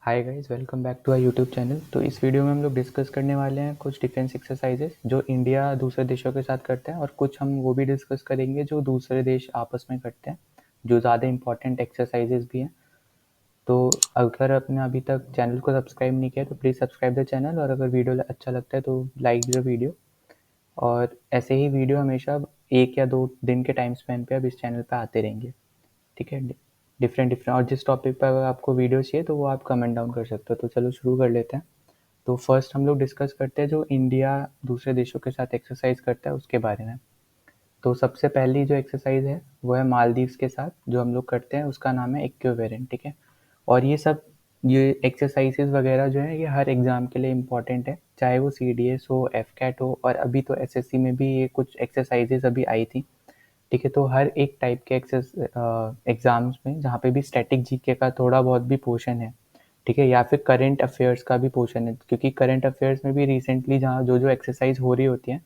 Hi guys, welcome back to our YouTube channel. तो इस video में हम लोग डिस्कस करने वाले हैं कुछ डिफेंस एक्सरसाइजेस जो इंडिया दूसरे देशों के साथ करते हैं, और कुछ हम वो भी डिस्कस करेंगे जो दूसरे देश आपस में करते हैं, जो ज़्यादा इंपॉर्टेंट एक्सरसाइजेस भी हैं। तो अगर आपने अभी तक चैनल को सब्सक्राइब नहीं किया तो प्लीज़ सब्सक्राइब द चैनल, और अगर वीडियो अच्छा लगता है तो लाइक द वीडियो। और ऐसे ही वीडियो हमेशा 1 या 2 दिन के टाइम स्पैन पे अब इस चैनल पे आते रहेंगे। ठीक है, डिफरेंट डिफरेंट, और जिस टॉपिक पर अगर आपको वीडियो चाहिए तो वो आप कमेंट डाउन कर सकते हो। तो चलो शुरू कर लेते हैं। तो फर्स्ट हम लोग डिस्कस करते हैं जो इंडिया दूसरे देशों के साथ एक्सरसाइज करता है उसके बारे में। तो सबसे पहली जो एक्सरसाइज है वो है मालदीव्स के साथ जो हम लोग करते हैं, उसका नाम है इक्विवेलेंट। ठीक है, और ये एक्सरसाइजेज वगैरह जो है ये हर एग्जाम के लिए इम्पोर्टेंट है, चाहे वो CDS हो, FCAT हो, और अभी तो SSC में भी ये कुछ एक्सरसाइजेज अभी आई थी। ठीक है, तो हर एक टाइप के एग्जाम्स में जहाँ पे भी स्टैटिक जीके का थोड़ा बहुत भी पोर्शन है, ठीक है, या फिर करंट अफेयर्स का भी पोर्शन है, क्योंकि करंट अफेयर्स में भी रिसेंटली जहाँ जो जो एक्सरसाइज हो रही होती हैं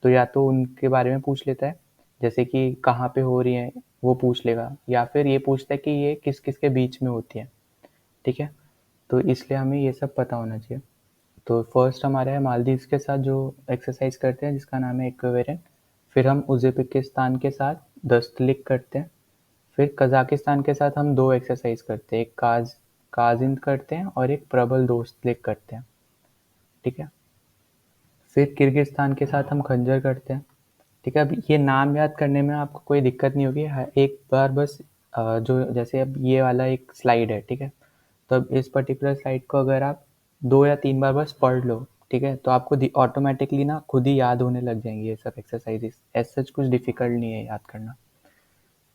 तो या तो उनके बारे में पूछ लेता है, जैसे कि कहाँ पे हो रही है वो पूछ लेगा, या फिर ये पूछता है कि ये किस किस के बीच में होती है। ठीक है, तो इसलिए हमें ये सब पता होना चाहिए। तो फर्स्ट हमारा है मालदीव्स के साथ जो एक्सरसाइज करते हैं जिसका नाम है इक्विवेलेंट। फिर हम उज़्बेकिस्तान के साथ दस्तलिक करते हैं। फिर कजाकिस्तान के साथ हम दो एक्सरसाइज करते हैं, एक काजिंद करते हैं और एक प्रबल दोस्तलिक करते हैं। ठीक है, फिर किर्गिस्तान के साथ हम खंजर करते हैं। ठीक है, अब ये नाम याद करने में आपको कोई दिक्कत नहीं होगी, एक बार बस जो जैसे अब ये वाला एक स्लाइड है, ठीक है, तो अब इस पर्टिकुलर स्लाइड को अगर आप 2 या 3 बार बस पढ़ लो, ठीक है, तो आपको ऑटोमेटिकली ना खुद ही याद होने लग जाएंगी ये सब एक्सरसाइजेस, ऐसा कुछ डिफिकल्ट नहीं है याद करना।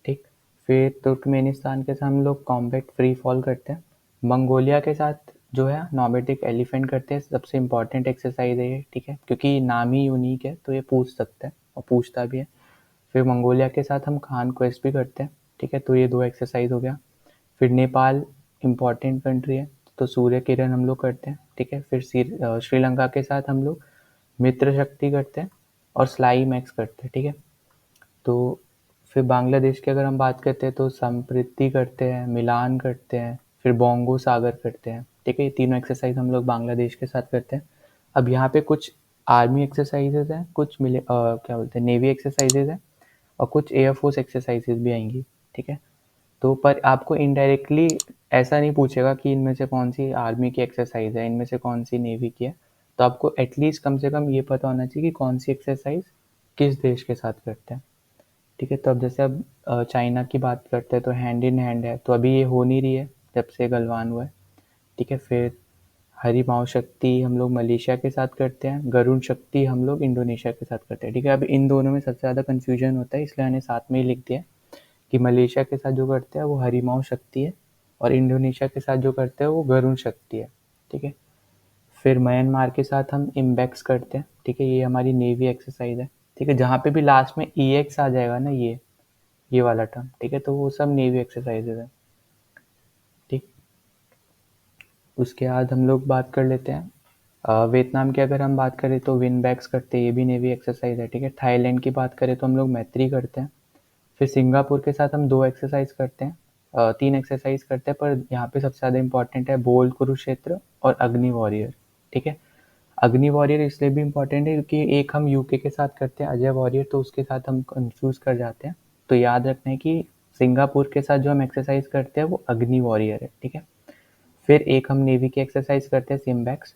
ठीक, फिर तुर्कमेनिस्तान के साथ हम लोग कॉम्बैट फ्री फॉल करते हैं। मंगोलिया के साथ जो है नॉमेटिक एलिफेंट करते हैं, सबसे इम्पॉर्टेंट एक्सरसाइज है ये। ठीक है, क्योंकि नाम ही यूनिक है तो ये पूछ सकता है और पूछता भी है। फिर मंगोलिया के साथ हम खान क्वेस्ट भी करते हैं। ठीक है, तो ये दो एक्सरसाइज हो गया। फिर नेपाल इम्पॉर्टेंट कंट्री है तो सूर्य किरण हम लोग करते हैं। ठीक है, फिर श्रीलंका के साथ हम लोग मित्र शक्ति करते हैं और स्लाई मैक्स करते हैं। ठीक है, तो फिर बांग्लादेश की अगर हम बात करते हैं तो संप्रीति करते हैं, मिलान करते हैं, फिर बोंगो सागर करते हैं। ठीक है, ये तीनों एक्सरसाइज हम लोग बांग्लादेश के साथ करते हैं। अब यहाँ पे कुछ आर्मी एक्सरसाइजेज हैं, कुछ क्या बोलते हैं, नेवी एक्सरसाइजेज हैं, और कुछ एयरफोर्स एक्सरसाइजेज भी आएंगी। ठीक है, तो पर आपको इनडायरेक्टली ऐसा नहीं पूछेगा कि इनमें से कौन सी आर्मी की एक्सरसाइज है, इनमें से कौन सी नेवी की है। तो आपको एटलीस्ट कम से कम ये पता होना चाहिए कि कौन सी एक्सरसाइज किस देश के साथ करते हैं। ठीक है, तो अब जैसे अब चाइना की बात करते हैं तो हैंड इन हैंड है, तो अभी ये हो नहीं रही है जब से गलवान हुआ है। ठीक है, फिर हरिमाओ शक्ति हम लोग मलेशिया के साथ करते हैं, गरुण शक्ति हम लोग इंडोनेशिया के साथ करते हैं। ठीक है, अब इन दोनों में सबसे ज़्यादा कन्फ्यूजन होता है, इसलिए मैंने साथ में ही लिख दिया कि मलेशिया के साथ जो करते हैं वो हरिमाओ शक्ति है, और इंडोनेशिया के साथ जो करते हैं वो गरुण शक्ति है। ठीक है, फिर म्यांमार के साथ हम इम्बैक्स करते हैं। ठीक है, ये हमारी नेवी एक्सरसाइज है। ठीक है, जहाँ पे भी लास्ट में EX आ जाएगा ना, ये वाला टर्म, ठीक है, तो वो सब नेवी एक्सरसाइजेज है। ठीक, उसके बाद हम लोग बात कर लेते हैं वियतनाम की। अगर हम बात करें तो विनबैक्स करते हैं, ये भी नेवी एक्सरसाइज है। ठीक है, थाईलैंड की बात करें तो हम लोग मैत्री करते हैं। फिर सिंगापुर के साथ हम 2 एक्सरसाइज करते हैं, 3 एक्सरसाइज करते हैं, पर यहाँ पे सबसे ज़्यादा इंपॉर्टेंट है बोल्ड कुरुक्षेत्र और अग्नि वॉरियर। ठीक है, अग्नि वॉरियर इसलिए भी इम्पोर्टेंट है क्योंकि एक हम यूके के साथ करते हैं अजय वॉरियर, तो उसके साथ हम कंफ्यूज कर जाते हैं। तो याद रखना है कि सिंगापुर के साथ जो हम एक्सरसाइज करते हैं वो अग्नि वॉरियर है। ठीक है, फिर एक हम नेवी की एक्सरसाइज करते हैं सिम्बैक्स।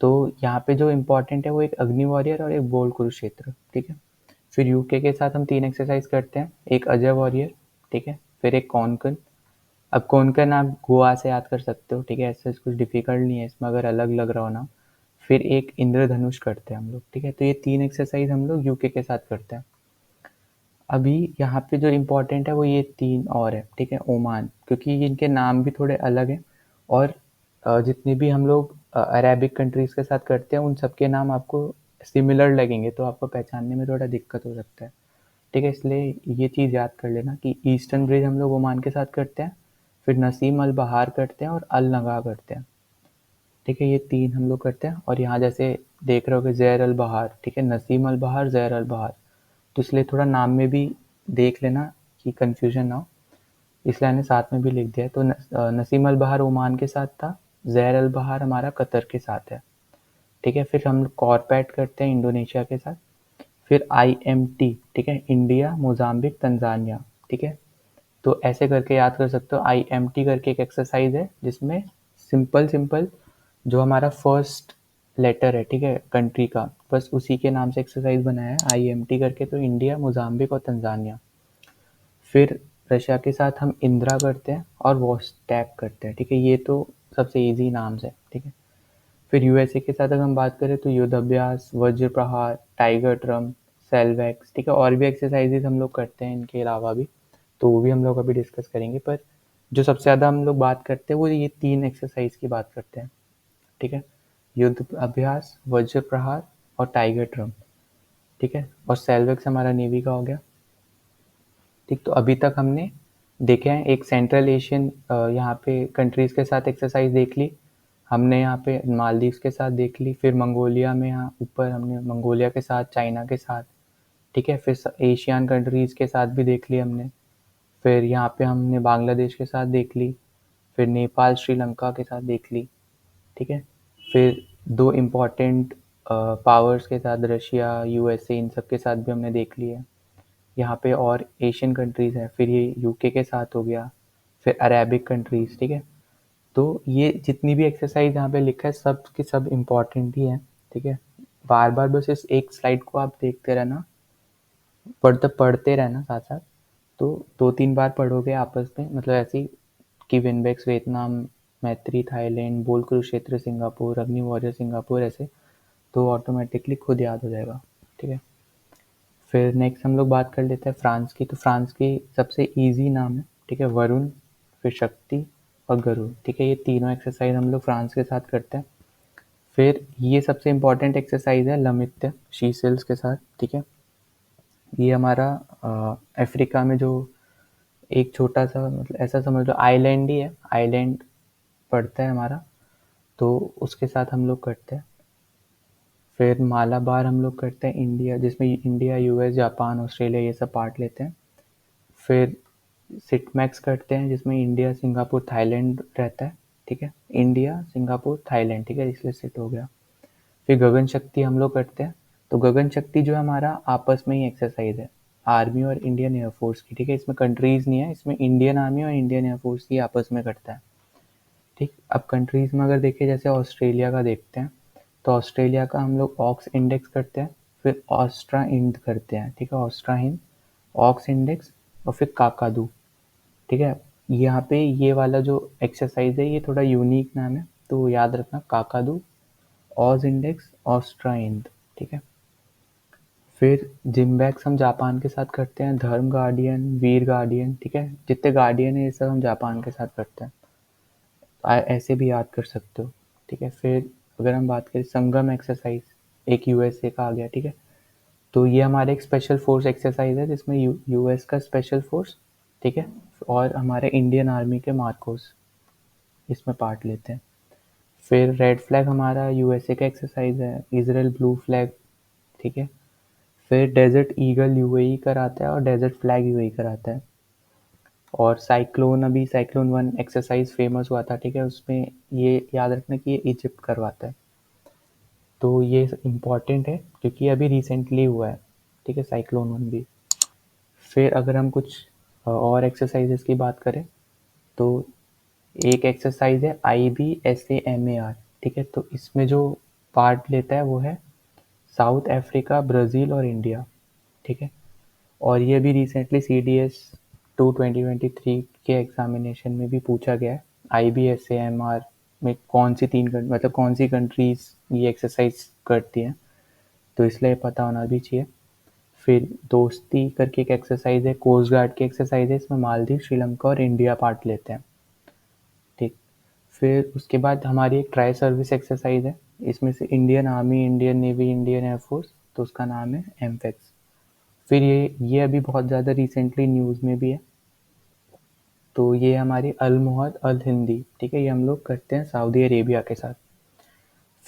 तो यहाँ पे जो इम्पोर्टेंट है वो एक अग्नि वॉरियर और एक बोल्ड कुरुक्षेत्र। ठीक है, फिर यूके के साथ हम 3 एक्सरसाइज करते हैं, एक अजय वॉरियर, ठीक है, फिर एक कॉन्कन। अब कॉन्कन आप गोवा से याद कर सकते हो, ठीक है, ऐसा कुछ डिफिकल्ट नहीं है इसमें अगर अलग लग रहा हो ना। फिर एक इंद्रधनुष करते हैं हम लोग। ठीक है, तो ये 3 एक्सरसाइज हम लोग यूके के साथ करते हैं। अभी यहाँ पे जो इम्पोर्टेंट है वो ये 3 और है। ठीक है, ओमान, क्योंकि इनके नाम भी थोड़े अलग हैं, और जितने भी हम लोग अरेबिक कंट्रीज़ के साथ करते हैं उन सबके नाम आपको सिमिलर लगेंगे, तो आपको पहचानने में थोड़ा दिक्कत हो सकता है। ठीक है, इसलिए ये चीज़ याद कर लेना कि ईस्टर्न ब्रिज हम लोग ओमान के साथ करते हैं, फिर नसीम अल बहार करते हैं और अल नगा करते हैं। ठीक है, ये 3 हम लोग करते हैं, और यहाँ जैसे देख रहे हो कि ज़ैर अल बहार, ठीक है, नसीम अल बहार, ज़ैर अल बहार, तो इसलिए थोड़ा नाम में भी देख लेना कि कन्फ्यूजन ना हो, इसलिए मैंने साथ में भी लिख दिया है। तो नसीम अल बहार ओमान के साथ था, ज़ैर अल बहार हमारा कतर के साथ है, ठीक है। फिर हम कॉर्पेट करते हैं इंडोनेशिया के साथ। फिर IMT, ठीक है, इंडिया, मोजाम्बिक, तंजानिया, ठीक है। तो ऐसे करके याद कर सकते हो। IMT करके एक एक्सरसाइज है जिसमें सिंपल सिंपल जो हमारा फर्स्ट लेटर है, ठीक है, कंट्री का, बस उसी के नाम से एक्सरसाइज बनाया है IMT करके। तो इंडिया, मोजाम्बिक और तंजानिया। फिर रशिया के साथ हम इंदिरा करते हैं और वोस्टैक करते हैं, ठीक है। ये तो सबसे इजी नाम है, ठीक है। फिर यूएसए के साथ अगर हम बात करें तो युद्धाभ्यास, वज्र प्रहार, टाइगर ट्रम्प, सेल्वैक्स, ठीक है। और भी एक्सरसाइजेज हम लोग करते हैं इनके अलावा भी, तो वो भी हम लोग अभी डिस्कस करेंगे। पर जो सबसे ज़्यादा हम लोग बात करते हैं वो ये 3 एक्सरसाइज की बात करते हैं, ठीक है। युद्ध अभ्यास, वज्र प्रहार और टाइगर ट्रम्प, ठीक है। और सेल्वैक्स हमारा नेवी का हो गया, ठीक। तो अभी तक हमने देखे हैं एक सेंट्रल एशियन यहाँ पे कंट्रीज़ के साथ एक्सरसाइज देख ली हमने, यहाँ पे मालदीव्स के साथ देख ली। फिर मंगोलिया में यहाँ ऊपर हमने मंगोलिया के साथ, चाइना के साथ, ठीक है। फिर एशियन कंट्रीज़ के साथ भी देख ली हमने। फिर यहाँ पे हमने बांग्लादेश के साथ देख ली। फिर नेपाल, श्रीलंका के साथ देख ली, ठीक है। फिर 2 इम्पॉर्टेंट पावर्स के साथ, रशिया, यूएसए, इन सब के साथ भी हमने देख ली है। यहाँ पे और एशियन कंट्रीज़ हैं, फिर ये यूके के साथ हो गया, फिर अरेबिक कंट्रीज़, ठीक है। तो ये जितनी भी एक्सरसाइज यहाँ पे लिखा है सब के सब इम्पॉर्टेंट ही हैं, ठीक है। बार बार बस इस एक स्लाइड को आप देखते रहना, पढ़ते रहना साथ साथ। तो 2-3 बार पढ़ोगे आपस में, मतलब ऐसे कि विनबेक्स वियतनाम, मैत्री थाईलैंड, बोल कुरुक्षेत्र सिंगापुर, अग्नि वॉरियर सिंगापुर, ऐसे तो ऑटोमेटिकली खुद याद हो जाएगा, ठीक है। फिर नेक्स्ट हम लोग बात कर लेते हैं फ्रांस की। तो फ्रांस की सबसे इजी नाम है, ठीक है, वरुण, फिर शक्ति और गरुड़, ठीक है। ये तीनों एक्सरसाइज हम लोग फ्रांस के साथ करते हैं। फिर ये सबसे इम्पॉर्टेंट एक्सरसाइज है लमित्य, शी सेल्स के साथ, ठीक है। ये हमारा अफ्रीका में जो एक छोटा सा, मतलब ऐसा समझ लो आइलैंड ही है, आइलैंड पड़ता है हमारा, तो उसके साथ हम लोग करते हैं। फिर मालाबार हम लोग करते हैं इंडिया, जिसमें इंडिया, यूएस, जापान, ऑस्ट्रेलिया ये सब पार्ट लेते हैं। फिर सिटमैक्स करते हैं जिसमें इंडिया, सिंगापुर, थाईलैंड रहता है, ठीक है। इंडिया, सिंगापुर, थाईलैंड, ठीक है, इसलिए सिट हो गया। फिर गगन शक्ति हम लोग करते हैं। तो गगन शक्ति जो है हमारा आपस में ही एक्सरसाइज है, आर्मी और इंडियन एयरफोर्स की, ठीक है। इसमें कंट्रीज नहीं है, इसमें इंडियन आर्मी और इंडियन एयरफोर्स ही आपस में करता है, ठीक। अब कंट्रीज में अगर देखें, जैसे ऑस्ट्रेलिया का देखते हैं, तो ऑस्ट्रेलिया का हम लोग ऑक्स इंडेक्स करते हैं, फिर ऑस्ट्रा इंड करते हैं, ठीक है, ऑस्ट्रा हिंद, ऑक्स इंडेक्स और फिर काकादू, ठीक है। यहाँ पे ये वाला जो एक्सरसाइज है ये थोड़ा यूनिक नाम है, तो याद रखना, काकादू, ऑज इंडेक्स, ऑस्ट्रा इंड, ठीक है। फिर जिम्बैक्स हम जापान के साथ करते हैं, धर्म गार्डियन, वीर गार्डियन, ठीक है। जितने गार्डियन है ये सब हम जापान के साथ करते हैं, ऐसे भी याद कर सकते हो, ठीक है। फिर अगर हम बात करें संगम एक्सरसाइज, एक यूएसए का आ गया, ठीक है। तो ये हमारे एक स्पेशल फोर्स एक्सरसाइज है जिसमें यूएस का स्पेशल फोर्स, ठीक है, और हमारे इंडियन आर्मी के मार्कोस इसमें पार्ट लेते हैं। फिर रेड फ्लैग हमारा यूएसए का एक्सरसाइज है, इजराइल ब्लू फ्लैग, ठीक है। फिर डेजर्ट ईगल यूएई कराता है और डेजर्ट फ्लैग यूएई कराता है। और साइक्लोन, अभी साइक्लोन 1 एक्सरसाइज फेमस हुआ था, ठीक है, उसमें ये याद रखना कि ये इजिप्ट करवाता है। तो ये इम्पॉर्टेंट है क्योंकि अभी रिसेंटली हुआ है, ठीक है, साइक्लोन 1 भी। फिर अगर हम कुछ और एक्सरसाइजेस की बात करें, तो एक एक्सरसाइज है IBSAMAR, ठीक है। तो इसमें जो पार्ट लेता है वो है साउथ अफ्रीका, ब्राज़ील और इंडिया, ठीक है। और ये भी रिसेंटली CDS 2 2023 के एग्जामिनेशन में भी पूछा गया है, IBSAMR में कौन सी मतलब कौन सी कंट्रीज ये एक्सरसाइज करती हैं, तो इसलिए पता होना भी चाहिए। फिर दोस्ती करके एक एक्सरसाइज है, कोस्ट गार्ड की एक्सरसाइज है, इसमें मालदीव, श्रीलंका और इंडिया पार्ट लेते हैं, ठीक। फिर उसके बाद हमारी एक ट्राई सर्विस एक्सरसाइज है, इसमें से Indian army, Indian navy, Indian air force, तो उसका नाम है एमफेक्स। फिर ये अभी बहुत ज़्यादा रिसेंटली न्यूज़ में भी है, तो ये हमारी अल मुहद अल हिंदी, ठीक है, ये हम लोग करते हैं सऊदी अरेबिया के साथ।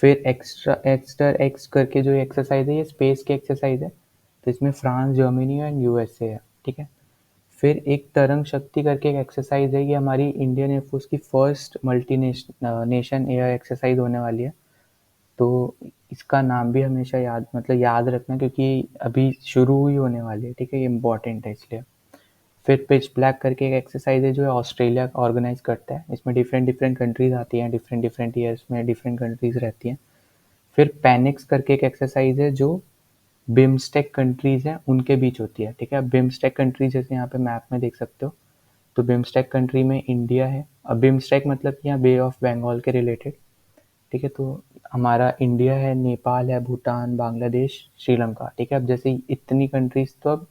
फिर एक्स्टर एक्स करके जो एक्सरसाइज है ये स्पेस की एक्सरसाइज है, तो इसमें फ्रांस, जर्मनी एंड यूएसए है, ठीक है। फिर एक तरंग शक्ति करके एक एक्सरसाइज है, ये हमारी इंडियन एयरफोर्स की first multi nation air exercise होने वाली है। तो इसका नाम भी हमेशा याद रखना, क्योंकि अभी शुरू ही होने वाली है, ठीक है, ये इम्पोर्टेंट है इसलिए। फिर पिच ब्लैक करके एक एक्सरसाइज है जो है ऑस्ट्रेलिया ऑर्गेनाइज करता है। इसमें डिफरेंट डिफरेंट कंट्रीज आती हैं, डिफरेंट डिफरेंट ईयर्स में डिफरेंट कंट्रीज रहती हैं। फिर पैनिक्स करके एक एक्सरसाइज है जो बिम्स्टेक कंट्रीज हैं उनके बीच होती है, ठीक है। अब बिम्स्टेक कंट्रीज जैसे यहाँ पे मैप में देख सकते हो, तो बिम्स्टेक कंट्री में इंडिया है। अब बिम्स्टेक मतलब कि यहाँ बे ऑफ बंगाल के रिलेटेड, ठीक है। तो हमारा इंडिया है, नेपाल है, भूटान, बांग्लादेश, श्रीलंका, ठीक है। अब जैसे इतनी कंट्रीज तो अब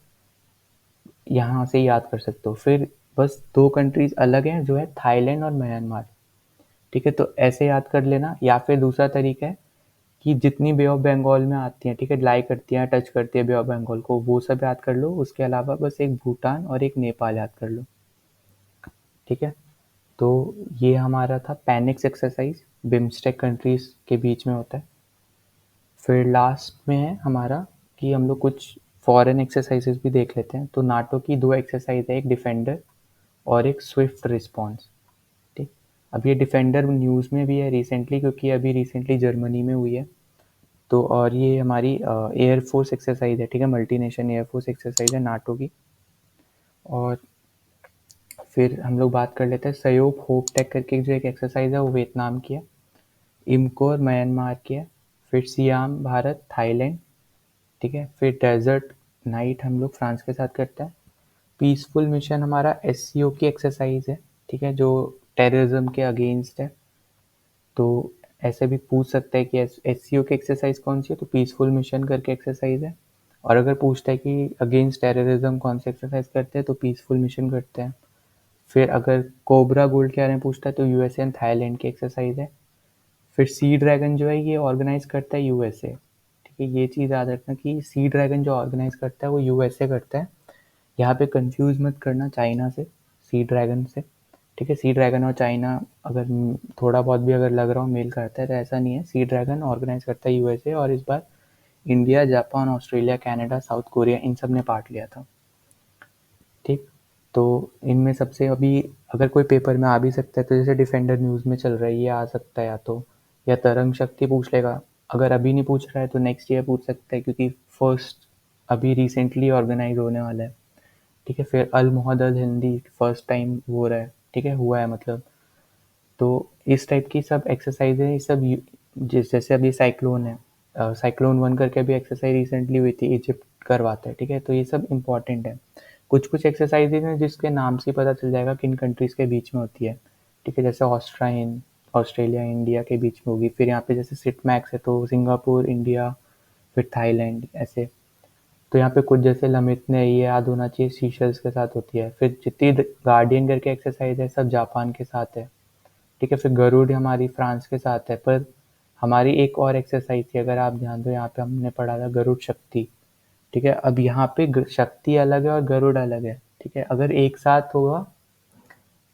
यहाँ से याद कर सकते हो। फिर बस दो कंट्रीज अलग हैं जो है थाईलैंड और म्यांमार, ठीक है। तो ऐसे याद कर लेना। या फिर दूसरा तरीका है कि जितनी बे ऑफ बंगाल में आती हैं, ठीक है, लाई करती हैं, टच करती है बे ऑफ बंगाल को, वो सब याद कर लो। उसके अलावा बस एक भूटान और एक नेपाल याद कर लो, ठीक है। तो ये हमारा था पैनिक्स एक्सरसाइज, बिम्स्टेक कंट्रीज के बीच में होता है। फिर लास्ट में है हमारा कि हम लोग कुछ फॉरेन एक्सरसाइजेस भी देख लेते हैं। तो नाटो की दो एक्सरसाइज है, एक डिफेंडर और एक स्विफ्ट रिस्पॉन्स, ठीक। अब ये डिफेंडर न्यूज़ में भी है रिसेंटली, क्योंकि अभी रिसेंटली जर्मनी में हुई है। तो और ये हमारी एयरफोर्स एक्सरसाइज है, ठीक है, मल्टी नेशन एयरफोर्स एक्सरसाइज है नाटो की। और फिर हम लोग बात कर लेते हैं सहयोग होप टेक करके जो एक एक्सरसाइज है वो वियतनाम की है। इमकोर म्यांमार की है। फिर सियाम भारत थाईलैंड, ठीक है। फिर डेजर्ट नाइट हम लोग फ्रांस के साथ करते हैं। पीसफुल मिशन हमारा एससीओ की एक्सरसाइज है, ठीक है, जो टेररिज्म के अगेंस्ट है। तो ऐसे भी पूछ सकता है कि एससीओ की एक्सरसाइज कौन सी है, तो पीसफुल मिशन करके एक्सरसाइज है। और अगर पूछता है कि अगेंस्ट टेररिज्म कौन सी एक्सरसाइज करते हैं, तो पीसफुल मिशन करते हैं। फिर अगर कोबरा गोल्ड के बारे में पूछता है तो यूएसए एंड थाईलैंड की एक्सरसाइज है। फिर सी ड्रैगन जो है ये ऑर्गेनाइज करता है यूएसए, ठीक है। ये चीज़ याद रखना कि सी ड्रैगन जो ऑर्गेनाइज करता है वो यूएसए करता है। यहाँ पे कंफ्यूज मत करना चाइना से, सी ड्रैगन से, ठीक है। सी ड्रैगन और चाइना अगर थोड़ा बहुत भी अगर लग रहा हो मेल करता है, तो ऐसा नहीं है। सी ड्रैगन ऑर्गेनाइज करता है यूएसए, और इस बार India, Japan, Australia, Canada, South Korea इन सब ने पार्ट लिया था, ठीक। तो इनमें सबसे अभी अगर कोई पेपर में आ भी सकता है, तो जैसे डिफेंडर न्यूज़ में चल रहा है ये आ सकता है, या तरंग शक्ति पूछ लेगा। अगर अभी नहीं पूछ रहा है तो नेक्स्ट ईयर पूछ सकता है, क्योंकि फर्स्ट अभी रिसेंटली ऑर्गेनाइज होने वाला है, ठीक है। फिर अल मोहद्दद हिंदी फर्स्ट टाइम हो रहा है, ठीक है, हुआ है मतलब। तो इस टाइप की सब एक्सरसाइज है, ये सब जैसे अभी साइक्लोन है, साइक्लोन वन करके अभी एक्सरसाइज रिसेंटली हुई थी, इजिप्ट करवाता है, ठीक है। तो ये सब इंपॉर्टेंट है। कुछ कुछ एक्सरसाइजेज हैं जिसके नाम से पता चल जाएगा किन कंट्रीज के बीच में होती है, ठीक है। जैसे ऑस्ट्राइन ऑस्ट्रेलिया इंडिया के बीच में होगी। फिर यहाँ पे जैसे सिट मैक्स है तो सिंगापुर इंडिया, फिर थाईलैंड, ऐसे। तो यहाँ पे कुछ जैसे लमित ने ये याद होना चाहिए सीशल्स के साथ होती है। फिर जितनी गार्डियन करके एक्सरसाइज है सब जापान के साथ है, ठीक है। फिर गरुड़ हमारी फ्रांस के साथ है। पर हमारी एक और एक्सरसाइज थी, अगर आप ध्यान दो, यहाँ पे हमने पढ़ा था गरुड़ शक्ति, ठीक है। अब यहाँ पे शक्ति अलग है और गरुड़ अलग है, ठीक है। अगर एक साथ होगा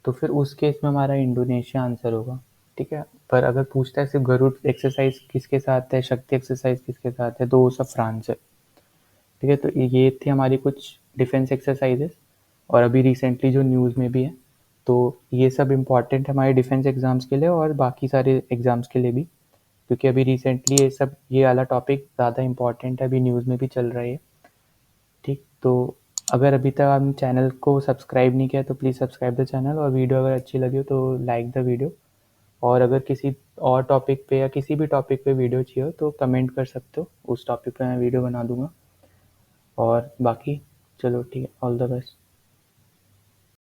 तो फिर उस केस में हमारा इंडोनेशिया आंसर होगा, ठीक है। पर अगर पूछता है सिर्फ गरुड़ एक्सरसाइज किसके साथ है, शक्ति एक्सरसाइज किसके साथ है, तो वो सब फ्रांस है, ठीक है। तो ये थी हमारी कुछ डिफेंस एक्सरसाइजेस, और अभी रिसेंटली जो न्यूज़ में भी है। तो ये सब इम्पॉर्टेंट है हमारे डिफेंस एग्जाम्स के लिए और बाकी सारे एग्जाम्स के लिए भी, क्योंकि अभी रिसेंटली ये वाला टॉपिक ज़्यादा इम्पॉर्टेंट है, अभी न्यूज़ में भी चल रहा है, ठीक। तो अगर अभी तक आपने चैनल को सब्सक्राइब नहीं किया तो प्लीज़ सब्सक्राइब द चैनल, और वीडियो अगर अच्छी लगी हो तो लाइक द वीडियो। और अगर किसी और टॉपिक पे या किसी भी टॉपिक पे वीडियो चाहिए हो तो कमेंट कर सकते हो, उस टॉपिक पे मैं वीडियो बना दूंगा। और बाकी चलो ठीक है, ऑल द बेस्ट।